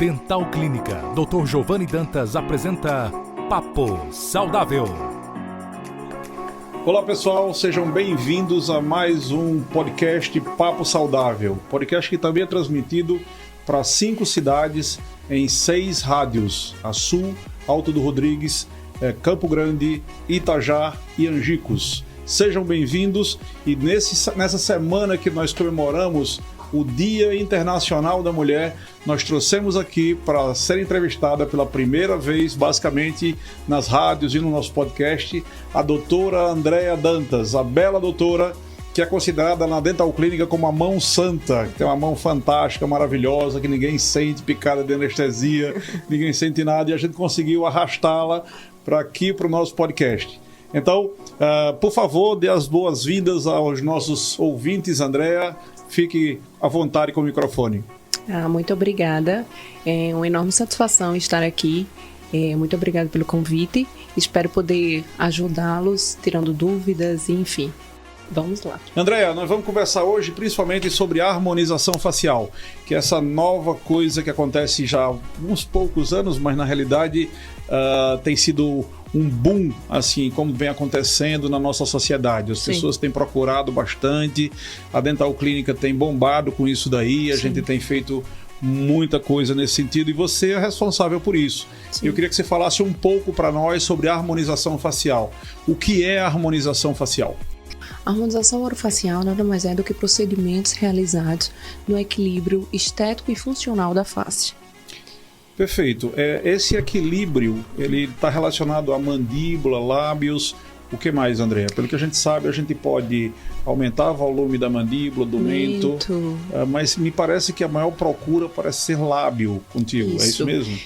Dental Clínica, Dr. Giovanni Dantas apresenta Papo Saudável. Olá pessoal, sejam bem-vindos a mais um podcast Papo Saudável. Podcast que também é transmitido para 5 cidades em 6 rádios: Açu, Alto do Rodrigues, Campo Grande, Itajá e Angicos. Sejam bem-vindos e nessa semana que nós comemoramos o Dia Internacional da Mulher, nós trouxemos aqui para ser entrevistada pela primeira vez, basicamente, nas rádios e no nosso podcast, a doutora Andréa Dantas, a bela doutora que é considerada na Dental Clínica como a mão santa, que tem uma mão fantástica, maravilhosa, que ninguém sente picada de anestesia, ninguém sente nada, e a gente conseguiu arrastá-la para aqui, para o nosso podcast. Então, por favor, dê as boas-vindas aos nossos ouvintes, Andréa. Fique à vontade com o microfone. Muito obrigada. É uma enorme satisfação estar aqui. Muito obrigada pelo convite. Espero poder ajudá-los, tirando dúvidas, enfim. Vamos lá. Andréa, nós vamos conversar hoje principalmente sobre a harmonização facial, que é essa nova coisa que acontece já há uns poucos anos, mas na realidade tem sido um boom, assim, como vem acontecendo na nossa sociedade. As pessoas têm procurado bastante, a Dental Clínica tem bombado com isso daí, a gente tem feito muita coisa nesse sentido e você é responsável por isso. Eu queria que você falasse um pouco para nós sobre a harmonização facial. O que é a harmonização facial? A harmonização orofacial nada mais é do que procedimentos realizados no equilíbrio estético e funcional da face. Perfeito. Esse equilíbrio, ele está relacionado à mandíbula, lábios. O que mais, Andréa? Pelo que a gente sabe, a gente pode aumentar o volume da mandíbula, do mento, mas me parece que a maior procura parece ser lábio contigo, é isso mesmo?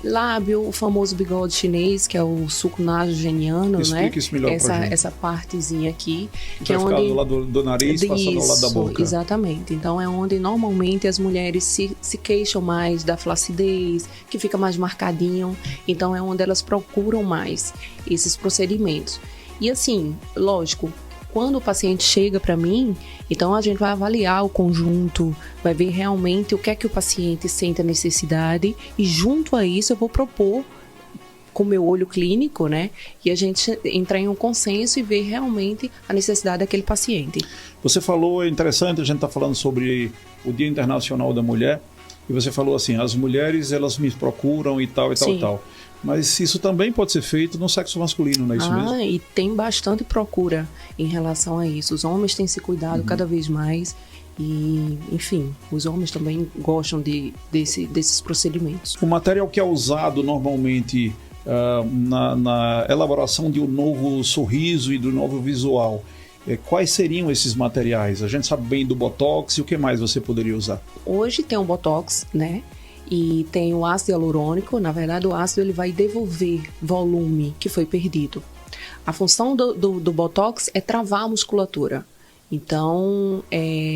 Lábio, o famoso bigode chinês, que é o suco nasogeniano, Explica isso melhor pra gente. Essa partezinha aqui. Que vai ficar do lado do nariz, passando ao lado da boca. Exatamente. Então é onde normalmente as mulheres se queixam mais da flacidez, que fica mais marcadinho. Então é onde elas procuram mais esses procedimentos. E assim, lógico, quando o paciente chega para mim, então a gente vai avaliar o conjunto, vai ver realmente o que é que o paciente sente a necessidade e junto a isso eu vou propor com o meu olho clínico, né? E a gente entrar em um consenso e ver realmente a necessidade daquele paciente. Você falou, é interessante, a gente está falando sobre o Dia Internacional da Mulher e você falou assim, as mulheres elas me procuram e tal. Mas isso também pode ser feito no sexo masculino, não é isso mesmo? E tem bastante procura em relação a isso. Os homens têm se cuidado cada vez mais e, enfim, os homens também gostam desses procedimentos. O material que é usado normalmente na elaboração de um novo sorriso e do novo visual, quais seriam esses materiais? A gente sabe bem do Botox e o que mais você poderia usar? Hoje tem o Botox, né? E tem o ácido hialurônico. Na verdade, o ácido ele vai devolver volume que foi perdido. A função do Botox é travar a musculatura. Então,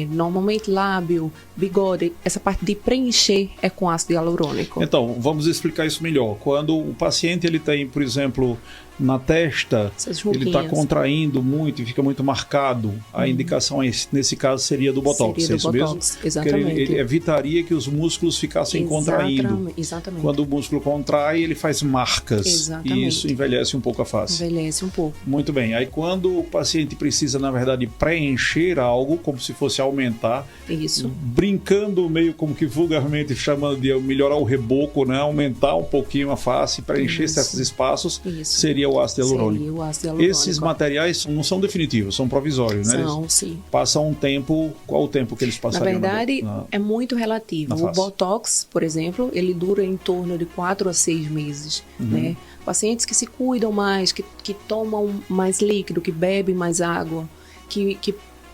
normalmente lábio, bigode, essa parte de preencher é com ácido hialurônico. Então, vamos explicar isso melhor. Quando o paciente ele tem, por exemplo, na testa, ele está contraindo muito e fica muito marcado, a indicação nesse caso seria do Botox, é isso mesmo? Exatamente. Porque ele evitaria que os músculos ficassem contraindo. Exatamente. Quando o músculo contrai, ele faz marcas. Exatamente. E isso envelhece um pouco a face. Envelhece um pouco. Muito bem. Aí quando o paciente precisa, na verdade, preencher algo, como se fosse aumentar, isso. Brincando meio como que vulgarmente chamando de melhorar o reboco, né? Aumentar um pouquinho a face, preencher certos espaços, seria o ácido hialurônico. Esses materiais não são definitivos, são provisórios, né? São, sim. Passam um tempo, qual o tempo que eles passariam? Na verdade, é muito relativo. O Botox, por exemplo, ele dura em torno de 4 a 6 meses, né? Pacientes que se cuidam mais, que tomam mais líquido, que bebem mais água, que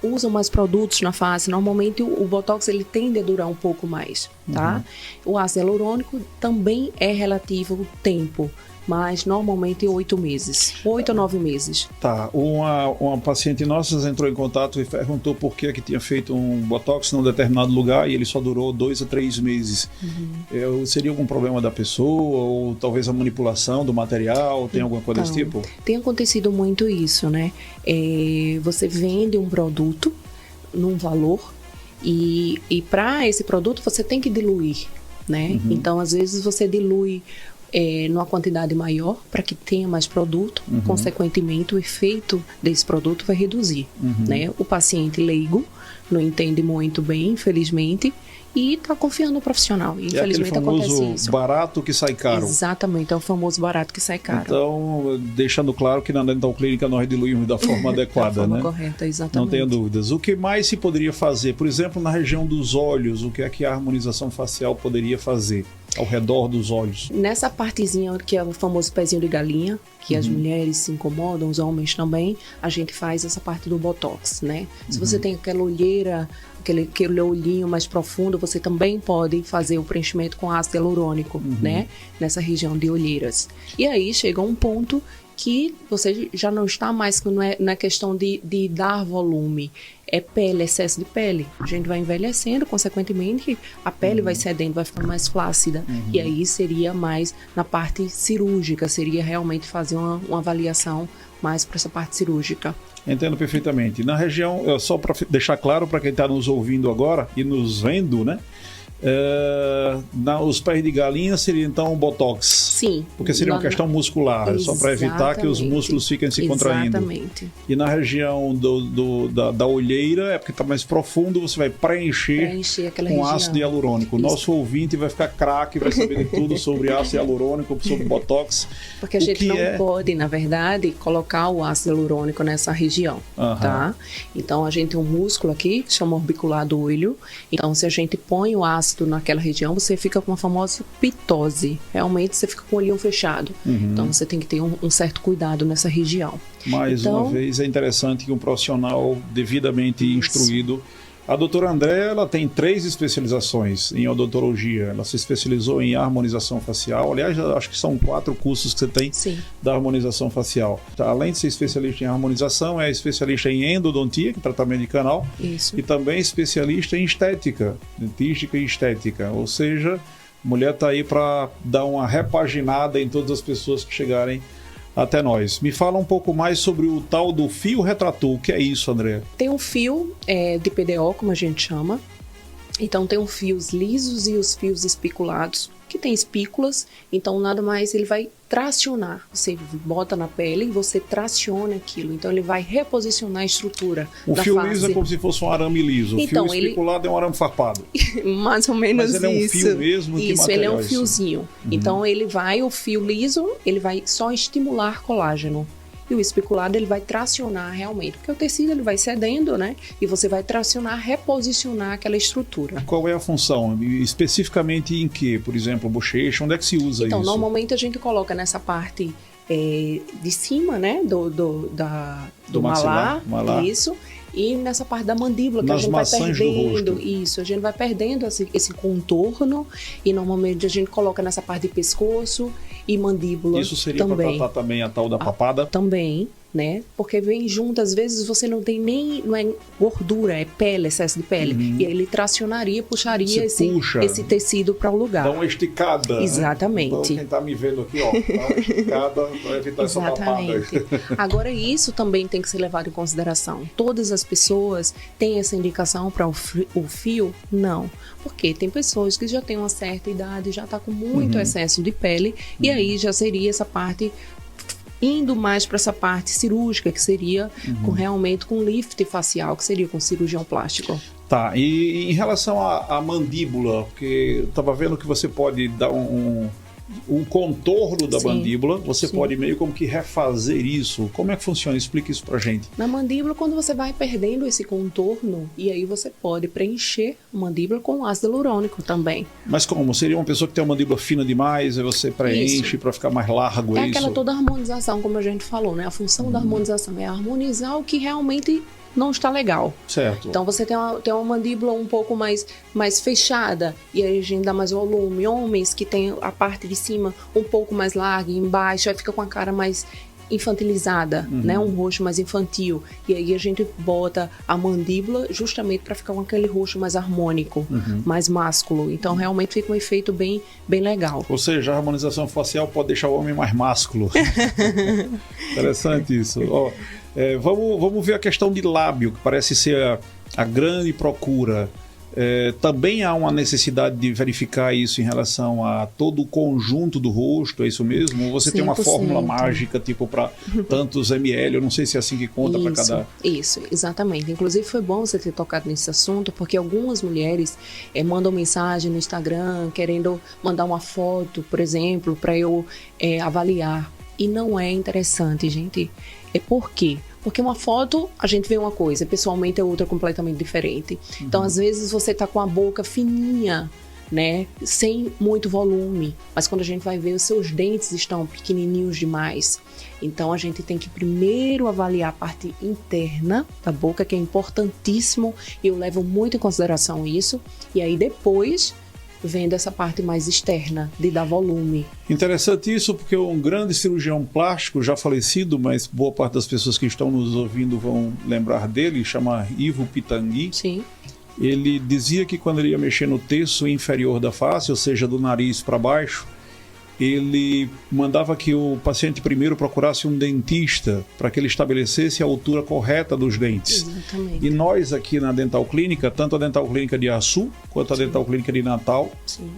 usam mais produtos na face, normalmente o Botox ele tende a durar um pouco mais, tá? O ácido hialurônico também é relativo ao tempo, mas normalmente 8 meses, 8 a 9 meses. Tá, uma paciente nossa entrou em contato e perguntou por que tinha feito um Botox num determinado lugar e ele só durou 2 a 3 meses. Seria algum problema da pessoa ou talvez a manipulação do material, tem alguma coisa desse tipo? Tem acontecido muito isso, né? Você vende um produto num valor e para esse produto você tem que diluir, né? Então, às vezes, você dilui numa quantidade maior para que tenha mais produto, consequentemente, o efeito desse produto vai reduzir, né? O paciente leigo não entende muito bem, infelizmente, e está confiando no profissional. E, infelizmente, acontece isso. É aquele famoso barato que sai caro. Exatamente, é o famoso barato que sai caro. Então, deixando claro que na Dental Clínica nós diluímos da forma adequada, da forma né? correta, exatamente. Não tenha dúvidas. O que mais se poderia fazer? Por exemplo, na região dos olhos, o que é que a harmonização facial poderia fazer ao redor dos olhos? Nessa partezinha que é o famoso pezinho de galinha, que as mulheres se incomodam, os homens também, a gente faz essa parte do Botox, né? Se você tem aquela olheira, aquele olhinho mais profundo, você também pode fazer o preenchimento com ácido hialurônico, né? Nessa região de olheiras. E aí chega um ponto que você já não está mais, não é questão de dar volume, é pele, excesso de pele. A gente vai envelhecendo, consequentemente, a pele vai cedendo, vai ficando mais flácida. E aí seria mais na parte cirúrgica, seria realmente fazer uma avaliação mais para essa parte cirúrgica. Entendo perfeitamente. Na região, só para deixar claro para quem está nos ouvindo agora e nos vendo, né? Os pés de galinha seria então o Botox. Sim. Porque seria uma questão muscular, só para evitar que os músculos fiquem se contraindo. Exatamente. E na região da olheira, é porque está mais profundo, você vai preencher aquela com região. Ácido hialurônico. O nosso ouvinte vai ficar craque, vai saber de tudo sobre ácido hialurônico, sobre Botox. Porque a gente não pode, na verdade, colocar o ácido hialurônico nessa região, tá? Então, a gente tem um músculo aqui, que chama orbicular do olho. Então, se a gente põe o ácido naquela região, você fica com uma famosa pitose. Realmente você fica com o olhinho fechado. Então você tem que ter um certo cuidado nessa região. Mais uma vez, é interessante que um profissional devidamente instruído. A doutora André, ela tem 3 especializações em odontologia. Ela se especializou em harmonização facial. Aliás, acho que são 4 cursos que você tem da harmonização facial. Além de ser especialista em harmonização, é especialista em endodontia, que é tratamento de canal. Isso. E também especialista em estética, dentística e estética. Ou seja, a mulher está aí para dar uma repaginada em todas as pessoas que chegarem até nós. Me fala um pouco mais sobre o tal do fio retrator. O que é isso, André? Tem um fio de PDO, como a gente chama. Então, tem os fios lisos e os fios espiculados, que tem espículas. Então, nada mais, ele vai tracionar. Você bota na pele e você traciona aquilo. Então, ele vai reposicionar a estrutura da fio face. liso é como se fosse um arame liso. O então, fio espículado é um arame farpado. Mais ou menos isso. Mas ele é um fio mesmo? Isso, ele é um fiozinho. Então, o fio liso, ele vai só estimular colágeno. E o especulado, ele vai tracionar realmente, porque o tecido ele vai cedendo, né? E você vai tracionar, reposicionar aquela estrutura. Qual é a função? Especificamente em que? Por exemplo, bochecha, onde é que se usa isso? Então, normalmente a gente coloca nessa parte de cima, né? Do malar, isso. E nessa parte da mandíbula, que a gente vai perdendo. Isso, a gente vai perdendo esse contorno. E normalmente a gente coloca nessa parte de pescoço e mandíbula. Isso seria para tratar também a tal da papada? Também, né? Porque vem junto, às vezes você não tem não é gordura, é pele, excesso de pele. E aí ele tracionaria, puxaria esse tecido para o lugar. Dá uma esticada. Exatamente. Né? Então quem está me vendo aqui, ó, dá uma esticada para evitar essa papada. Agora, isso também tem que ser levado em consideração. Todas as pessoas têm essa indicação para o fio? Não. Porque tem pessoas que já têm uma certa idade, já está com muito excesso de pele, e aí já seria essa parte indo mais para essa parte cirúrgica, que seria realmente com lift facial, que seria com cirurgião plástico. Tá, e em relação à mandíbula, porque eu estava vendo que você pode dar um contorno da mandíbula, você pode meio como que refazer isso. Como é que funciona? Explica isso pra gente. Na mandíbula, quando você vai perdendo esse contorno, e aí você pode preencher a mandíbula com ácido hialurônico também. Mas como? Seria uma pessoa que tem uma mandíbula fina demais, aí você preenche para ficar mais largo, é isso? É aquela toda harmonização, como a gente falou, né? A função da harmonização é harmonizar o que realmente não está legal. Certo. Então você tem uma mandíbula um pouco mais fechada, e aí a gente dá mais volume. Homens que tem a parte de cima um pouco mais larga, e embaixo aí fica com a cara mais infantilizada, né? Um rosto mais infantil. E aí a gente bota a mandíbula justamente para ficar com aquele rosto mais harmônico, mais másculo. Então realmente fica um efeito bem, bem legal. Ou seja, a harmonização facial pode deixar o homem mais másculo. Interessante isso. Ó, vamos ver a questão de lábio, que parece ser a grande procura. Também há uma necessidade de verificar isso em relação a todo o conjunto do rosto, é isso mesmo? Ou você 100%. tem uma fórmula mágica, tipo, para tantos ml? Eu não sei se é assim que conta para cada... Isso, exatamente. Inclusive foi bom você ter tocado nesse assunto, porque algumas mulheres mandam mensagem no Instagram, querendo mandar uma foto, por exemplo, para eu avaliar. E não é interessante, gente. Por quê? Porque uma foto, a gente vê uma coisa, pessoalmente é outra completamente diferente. Então, às vezes, você tá com a boca fininha, né? Sem muito volume. Mas quando a gente vai ver, os seus dentes estão pequenininhos demais. Então, a gente tem que primeiro avaliar a parte interna da boca, que é importantíssimo. E eu levo muito em consideração isso. E aí, depois, vendo essa parte mais externa, de dar volume. Interessante isso, porque um grande cirurgião plástico, já falecido, mas boa parte das pessoas que estão nos ouvindo vão lembrar dele, chama Ivo Pitangui. Sim. Ele dizia que quando ele ia mexer no terço inferior da face, ou seja, do nariz para baixo, ele mandava que o paciente primeiro procurasse um dentista para que ele estabelecesse a altura correta dos dentes. Exatamente. E nós aqui na Dental Clínica, tanto a Dental Clínica de Açu quanto a Dental Clínica de Natal, Sim.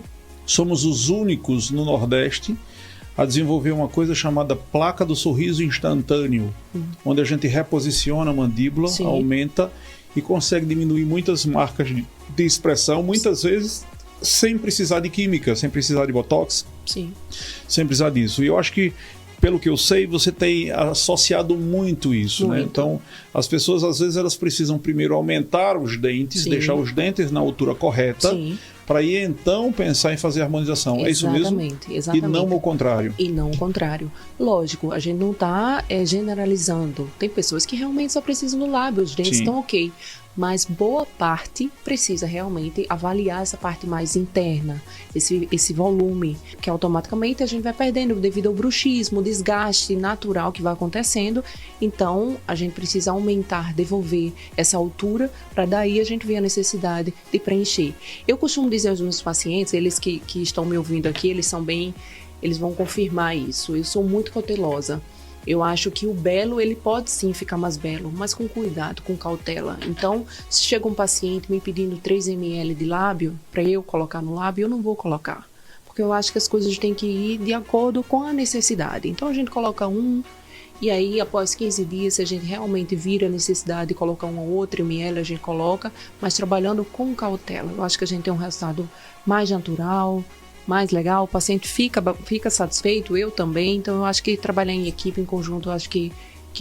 somos os únicos no Nordeste a desenvolver uma coisa chamada placa do sorriso instantâneo, onde a gente reposiciona a mandíbula, Sim. aumenta e consegue diminuir muitas marcas de expressão, muitas vezes sem precisar de química, sem precisar de botox, Sim. sem precisar disso. E eu acho que, pelo que eu sei, você tem associado muito isso, né? Então, as pessoas, às vezes, elas precisam primeiro aumentar os dentes, Sim. deixar os dentes na altura correta, Sim. para ir, então, pensar em fazer harmonização. Exatamente, é isso mesmo? Exatamente. E não o contrário. E não o contrário. Lógico, a gente não está generalizando. Tem pessoas que realmente só precisam do lábio, os dentes Sim. estão ok. Mas boa parte precisa realmente avaliar essa parte mais interna, esse volume, que automaticamente a gente vai perdendo devido ao bruxismo, o desgaste natural que vai acontecendo. Então, a gente precisa aumentar, devolver essa altura, para daí a gente ver a necessidade de preencher. Eu costumo dizer aos meus pacientes, eles que estão me ouvindo aqui, eles vão confirmar isso. Eu sou muito cautelosa. Eu acho que o belo, ele pode sim ficar mais belo, mas com cuidado, com cautela. Então, se chega um paciente me pedindo 3 ml de lábio, para eu colocar no lábio, eu não vou colocar. Porque eu acho que as coisas têm que ir de acordo com a necessidade. Então, a gente coloca e aí, após 15 dias, se a gente realmente vira a necessidade de colocar um ou outro ml, a gente coloca, mas trabalhando com cautela. Eu acho que a gente tem um resultado mais natural, mais legal, o paciente fica satisfeito, eu também. Então, eu acho que trabalhar em equipe, em conjunto, eu acho que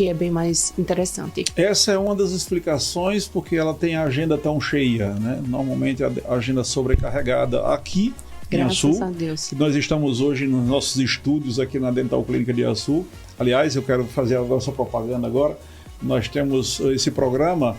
é bem mais interessante. Essa é uma das explicações porque ela tem a agenda tão cheia, né? Normalmente a agenda sobrecarregada aqui em Açu. Graças a Deus. Nós estamos hoje nos nossos estúdios aqui na Dental Clínica de Açu. Aliás, eu quero fazer a nossa propaganda agora. Nós temos esse programa,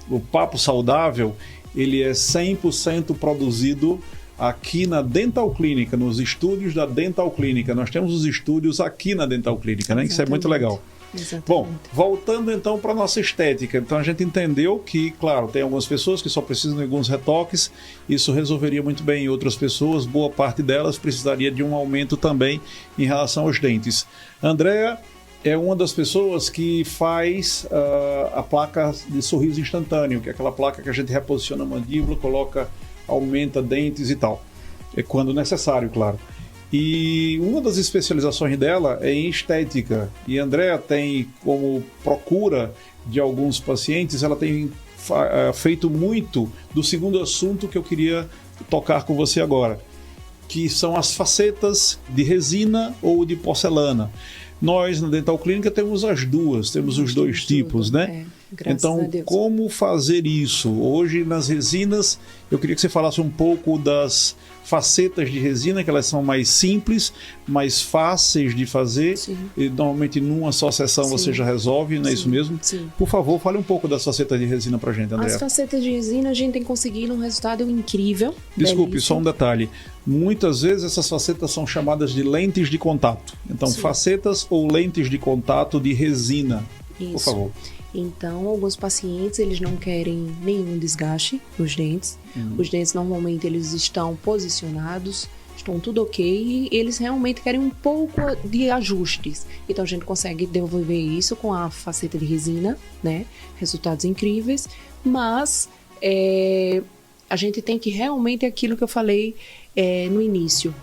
o Papo Saudável, ele é 100% produzido aqui na Dental Clínica, nos estúdios da Dental Clínica. Nós temos os estúdios aqui na Dental Clínica, né? Isso é muito legal. Exatamente. Bom, voltando então para a nossa estética. Então a gente entendeu que, claro, tem algumas pessoas que só precisam de alguns retoques. Isso resolveria muito bem. Outras pessoas, boa parte delas, precisaria de um aumento também em relação aos dentes. Andréa é uma das pessoas que faz a placa de sorriso instantâneo, que é aquela placa que a gente reposiciona a mandíbula, aumenta dentes e tal. É quando necessário, claro. E uma das especializações dela é em estética. E a Andréa tem como procura de alguns pacientes, ela tem feito muito do segundo assunto que eu queria tocar com você agora, que são as facetas de resina ou de porcelana. Nós, na Dental Clínica, temos as duas, temos os dois tipos, né? Então, como fazer isso? Hoje, nas resinas, eu queria que você falasse um pouco das facetas de resina, que elas são mais simples, mais fáceis de fazer. E, normalmente, numa só sessão você já resolve, não é isso mesmo? Sim. Por favor, fale um pouco das facetas de resina pra gente, Andréa. As facetas de resina, a gente tem conseguido um resultado incrível. Desculpe, belíssimo. só um detalhe. Muitas vezes essas facetas são chamadas de lentes de contato. Então, facetas ou lentes de contato de resina. Isso. Por favor. Então, alguns pacientes, eles não querem nenhum desgaste nos dentes. Os dentes, normalmente, eles estão posicionados, estão tudo ok, e eles realmente querem um pouco de ajustes. Então, a gente consegue desenvolver isso com a faceta de resina, né? Resultados incríveis, mas a gente tem que realmente, aquilo que eu falei no início,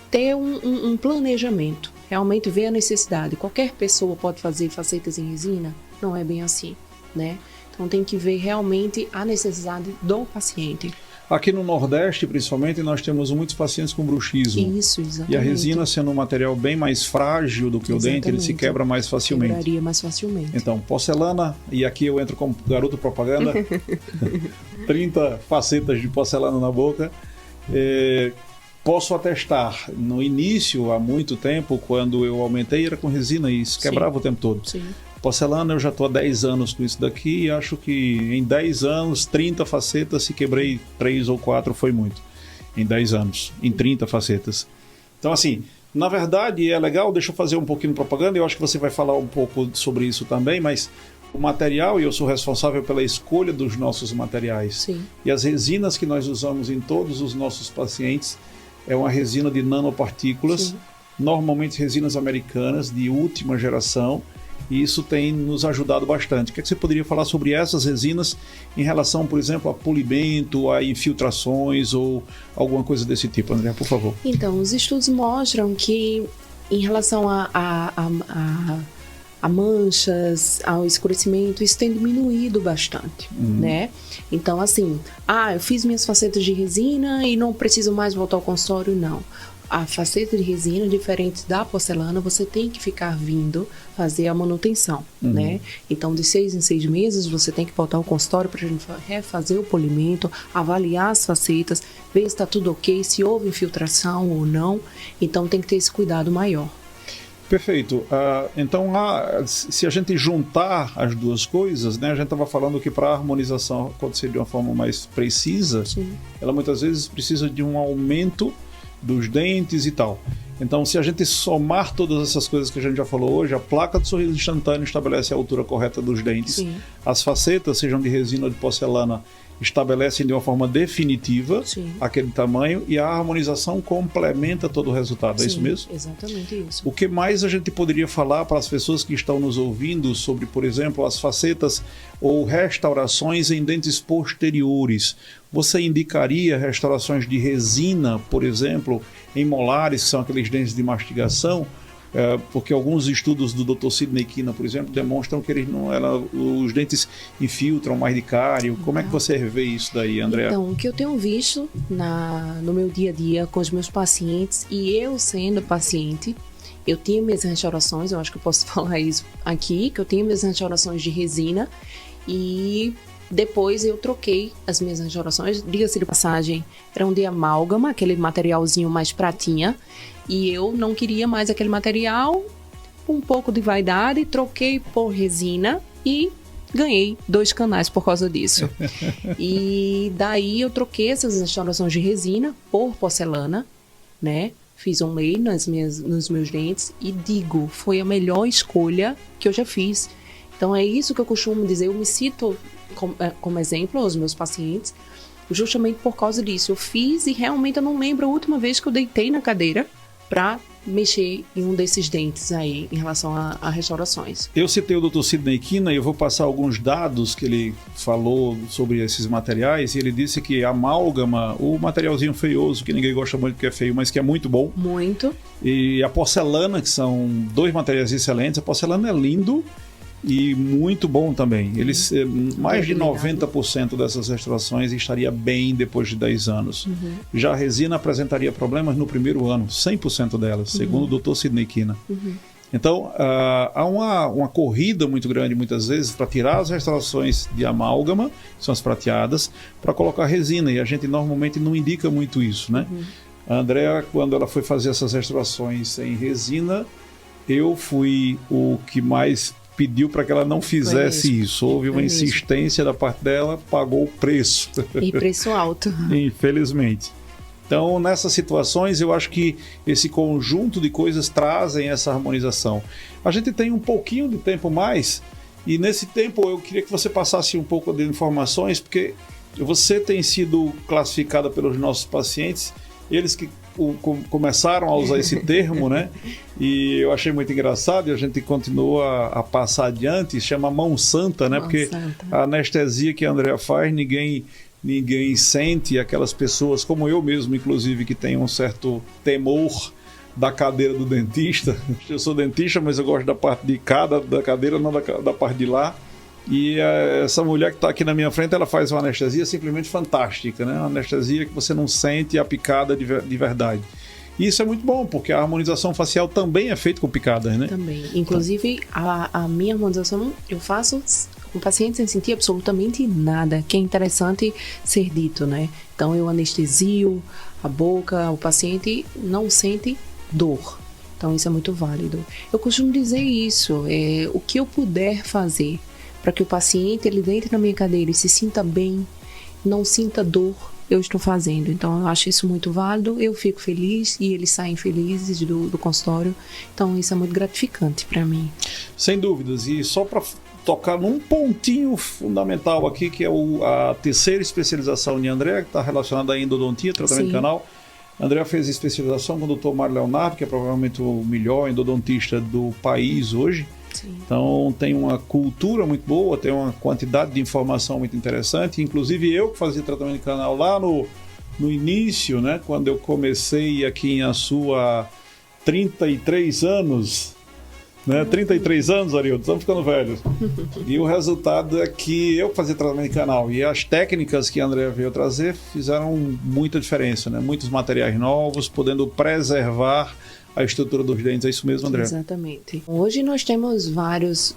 ter um planejamento, realmente ver a necessidade. Qualquer pessoa pode fazer facetas em resina? Não é bem assim, né? Então tem que ver realmente a necessidade do paciente. Aqui no Nordeste, principalmente, nós temos muitos pacientes com bruxismo. Isso, exatamente. E a resina, sendo um material bem mais frágil do que o dente, ele se quebra mais facilmente. Quebraria mais facilmente. Então, porcelana, e aqui eu entro como garoto propaganda, 30 facetas de porcelana na boca. Posso atestar, no início, há muito tempo, quando eu aumentei, era com resina e isso quebrava o tempo todo. Sim. Porcelana, eu já estou há 10 anos com isso daqui e acho que em 10 anos, 30 facetas, se quebrei 3 ou 4 foi muito. Em 10 anos, em 30 facetas. Então, assim, na verdade é legal, deixa eu fazer um pouquinho de propaganda, eu acho que você vai falar um pouco sobre isso também, mas o material, e eu sou responsável pela escolha dos nossos materiais. Sim. E as resinas que nós usamos em todos os nossos pacientes é uma resina de nanopartículas, Sim. normalmente resinas americanas de última geração, e isso tem nos ajudado bastante. O que é que você poderia falar sobre essas resinas em relação, por exemplo, a polimento, a infiltrações ou alguma coisa desse tipo, André, por favor? Então, os estudos mostram que em relação a manchas, ao escurecimento, isso tem diminuído bastante, né? Então, assim, eu fiz minhas facetas de resina e não preciso mais voltar ao consultório, não. A faceta de resina, diferente da porcelana, você tem que ficar vindo fazer a manutenção, né? Então, de 6 em 6 meses, você tem que voltar ao consultório para a gente refazer o polimento, avaliar as facetas, ver se está tudo ok, se houve infiltração ou não. Então, tem que ter esse cuidado maior. Perfeito. Então, se a gente juntar as duas coisas, né, a gente estava falando que para a harmonização acontecer de uma forma mais precisa, Sim. ela muitas vezes precisa de um aumento dos dentes e tal. Então, se a gente somar todas essas coisas que a gente já falou hoje, a placa de sorriso instantâneo estabelece a altura correta dos dentes. Sim. As facetas, sejam de resina ou de porcelana, estabelecem de uma forma definitiva Sim. aquele tamanho e a harmonização complementa todo o resultado. É isso mesmo? Exatamente isso. O que mais a gente poderia falar para as pessoas que estão nos ouvindo sobre, por exemplo, as facetas ou restaurações em dentes posteriores? Você indicaria restaurações de resina, por exemplo, em molares, que são aqueles dentes de mastigação? Porque alguns estudos do Dr. Sidney Kina, por exemplo, demonstram que os dentes infiltram mais de cárie. Como é que você vê isso daí, André? Então, o que eu tenho visto no meu dia a dia com os meus pacientes, e eu sendo paciente, eu tinha minhas restaurações, eu acho que eu posso falar isso aqui, que eu tinha minhas restaurações de resina e depois eu troquei as minhas restaurações, diga-se de passagem, eram de amálgama, aquele materialzinho mais pratinha, e eu não queria mais aquele material, um pouco de vaidade, troquei por resina e ganhei 2 canais por causa disso. E daí eu troquei essas restaurações de resina por porcelana, né? Fiz um lei nos meus dentes e digo, foi a melhor escolha que eu já fiz. Então é isso que eu costumo dizer, eu me cito como exemplo aos meus pacientes, justamente por causa disso. Eu fiz e realmente eu não lembro a última vez que eu deitei na cadeira para mexer em um desses dentes aí em relação a restaurações. Eu citei o Dr. Sidney Kina e eu vou passar alguns dados que ele falou sobre esses materiais, e ele disse que a amálgama, o materialzinho feioso, que ninguém gosta muito porque é feio, mas que é muito bom. Muito. E a porcelana, que são 2 materiais excelentes. A porcelana é lindo e muito bom também. Mais de 90% dessas restaurações estaria bem depois de 10 anos. Já a resina apresentaria problemas no primeiro ano, 100% delas, segundo o Dr. Sidney Kina. Então, há uma corrida muito grande, muitas vezes, para tirar as restaurações de amálgama, que são as prateadas, para colocar resina, e a gente normalmente não indica muito isso, né? A Andrea, quando ela foi fazer essas restaurações em resina, eu fui o que mais pediu para que ela não fizesse isso. Houve uma insistência da parte dela, pagou o preço. E preço alto. Infelizmente. Então, nessas situações, eu acho que esse conjunto de coisas trazem essa harmonização. A gente tem um pouquinho de tempo mais, e nesse tempo eu queria que você passasse um pouco de informações, porque você tem sido classificada pelos nossos pacientes, eles que começaram a usar esse termo, né? E eu achei muito engraçado, e a gente continua a passar adiante, chama mão santa, né? Porque a anestesia que a Andrea faz, ninguém ninguém sente, aquelas pessoas como eu mesmo, inclusive, que tem um certo temor da cadeira do dentista. Eu sou dentista, mas eu gosto da parte de cá da cadeira, não da parte de lá. E essa mulher que está aqui na minha frente, ela faz uma anestesia simplesmente fantástica, né? Uma anestesia que você não sente a picada de verdade. E isso é muito bom, porque a harmonização facial também é feita com picadas, né? Também. Inclusive, a minha harmonização eu faço com o paciente sem sentir absolutamente nada, que é interessante ser dito, né? Então, eu anestesio a boca, o paciente não sente dor. Então, isso é muito válido. Eu costumo dizer isso, o que eu puder fazer para que o paciente ele entre na minha cadeira e se sinta bem, não sinta dor, eu estou fazendo. Então, eu acho isso muito válido, eu fico feliz e eles saem felizes do consultório. Então, isso é muito gratificante para mim. Sem dúvidas. E só para tocar num pontinho fundamental aqui, que é a terceira especialização de Andréa, que está relacionada à endodontia, tratamento canal. Andréa fez especialização com o Dr. Mário Leonardo, que é provavelmente o melhor endodontista do país hoje. Sim. Então tem uma cultura muito boa, tem uma quantidade de informação muito interessante. Inclusive eu que fazia tratamento de canal lá no início, né, quando eu comecei aqui em Açu há 33 anos, né? 33 anos, Arildo, estamos ficando velhos. E o resultado é que eu fazia tratamento de canal e as técnicas que a Andréa veio trazer fizeram muita diferença, né? Muitos materiais novos, podendo preservar a estrutura dos dentes. É isso mesmo, André? Exatamente. Hoje nós temos vários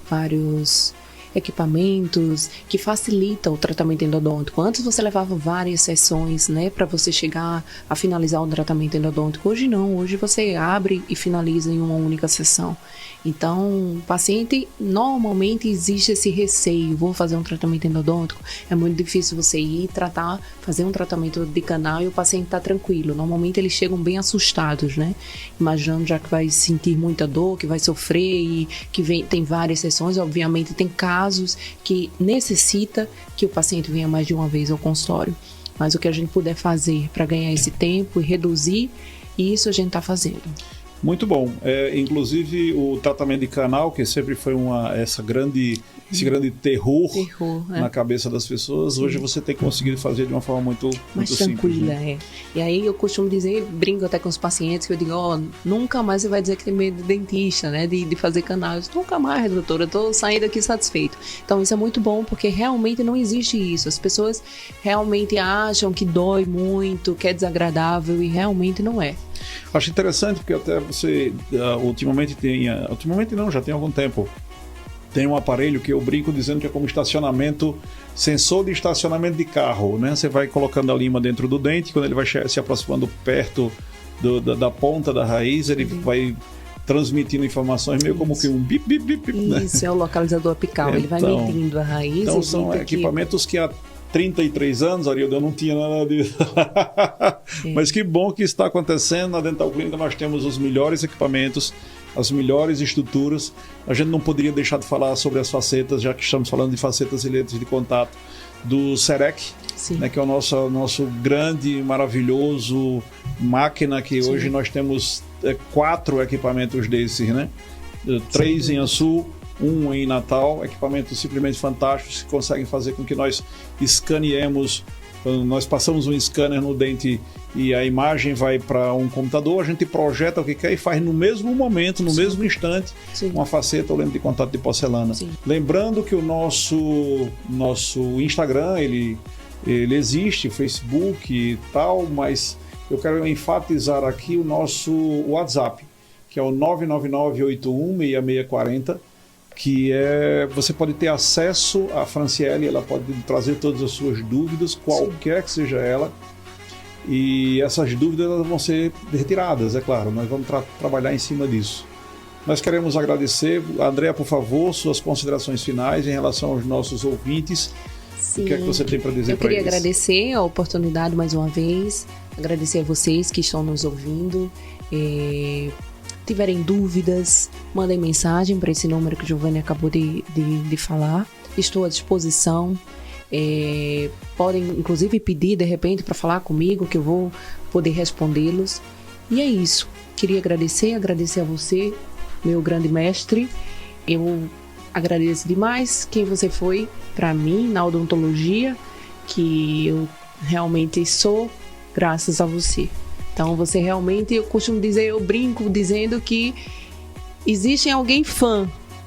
equipamentos que facilitam o tratamento endodôntico. Antes você levava várias sessões, né, para você chegar a finalizar o tratamento endodôntico. Hoje não, hoje você abre e finaliza em uma única sessão. Então, o paciente, normalmente existe esse receio, vou fazer um tratamento endodôntico, é muito difícil você ir fazer um tratamento de canal e o paciente está tranquilo. Normalmente eles chegam bem assustados, né, imaginando já que vai sentir muita dor, que vai sofrer e que tem várias sessões. Obviamente tem casos que necessita que o paciente venha mais de uma vez ao consultório, mas o que a gente puder fazer para ganhar esse tempo e reduzir, isso a gente está fazendo. Muito bom. Inclusive o tratamento de canal, que sempre foi esse grande terror na cabeça das pessoas, sim, hoje você tem conseguido fazer de uma forma muito tranquila, simples, né? E aí eu costumo dizer, brinco até com os pacientes, que eu digo, nunca mais você vai dizer que tem medo de dentista, né, de fazer canal. Eu digo, nunca mais, doutora, eu tô saindo aqui satisfeito. Então isso é muito bom, porque realmente não existe isso. As pessoas realmente acham que dói muito, que é desagradável, e realmente não é. Acho interessante porque até você ultimamente não, já tem algum tempo, tem um aparelho que eu brinco dizendo que é como sensor de estacionamento de carro, né? Você vai colocando a lima dentro do dente, quando ele vai se aproximando perto da ponta da raiz, ele vai transmitindo informações meio como que um bip, bip, bip, né? Isso, é o localizador apical, ele vai medindo a raiz. Então são equipamentos que há 33 anos, Arildo, eu não tinha nada disso. Mas que bom que está acontecendo. Na Dental Clínica nós temos os melhores equipamentos, as melhores estruturas. A gente não poderia deixar de falar sobre as facetas, já que estamos falando de facetas e lentes de contato, do CEREC, né, que é o nosso grande, maravilhoso máquina, que sim, hoje nós temos 4 equipamentos desses, né? 3 sim, em Açu, 1 em Natal, equipamentos simplesmente fantásticos que conseguem fazer com que nós escaneemos. Quando nós passamos um scanner no dente e a imagem vai para um computador, a gente projeta o que quer e faz no mesmo momento, no sim, mesmo instante, sim, uma faceta ou lente de contato de porcelana. Sim. Lembrando que o nosso Instagram, ele existe, o Facebook e tal, mas eu quero enfatizar aqui o nosso WhatsApp, que é o 999816640, que você pode ter acesso à Franciele, ela pode trazer todas as suas dúvidas, qualquer sim, que seja ela, e essas dúvidas elas vão ser retiradas, é claro, nós vamos trabalhar em cima disso. Nós queremos agradecer. Andréa, por favor, suas considerações finais em relação aos nossos ouvintes. Sim. O que é que você tem para dizer para eles? Eu queria agradecer a oportunidade mais uma vez, agradecer a vocês que estão nos ouvindo. Tiverem dúvidas, mandem mensagem para esse número que o Giovanni acabou de falar. Estou à disposição. Podem, inclusive, pedir, de repente, para falar comigo, que eu vou poder respondê-los. E é isso. Queria agradecer a você, meu grande mestre. Eu agradeço demais quem você foi para mim na odontologia, que eu realmente sou graças a você. Então você realmente, eu costumo dizer, eu brinco dizendo que existe alguém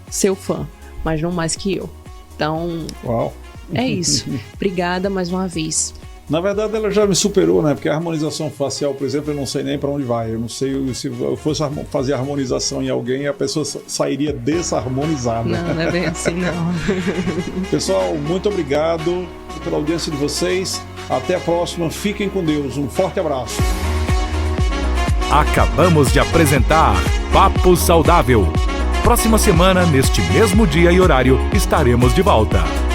seu fã, mas não mais que eu. Então, Uau. É isso. Obrigada mais uma vez. Na verdade, ela já me superou, né? Porque a harmonização facial, por exemplo, eu não sei nem para onde vai. Eu não sei se eu fosse fazer harmonização em alguém, a pessoa sairia desarmonizada. Não é bem assim, não. Pessoal, muito obrigado pela audiência de vocês. Até a próxima. Fiquem com Deus. Um forte abraço. Acabamos de apresentar Papo Saudável. Próxima semana, neste mesmo dia e horário, estaremos de volta.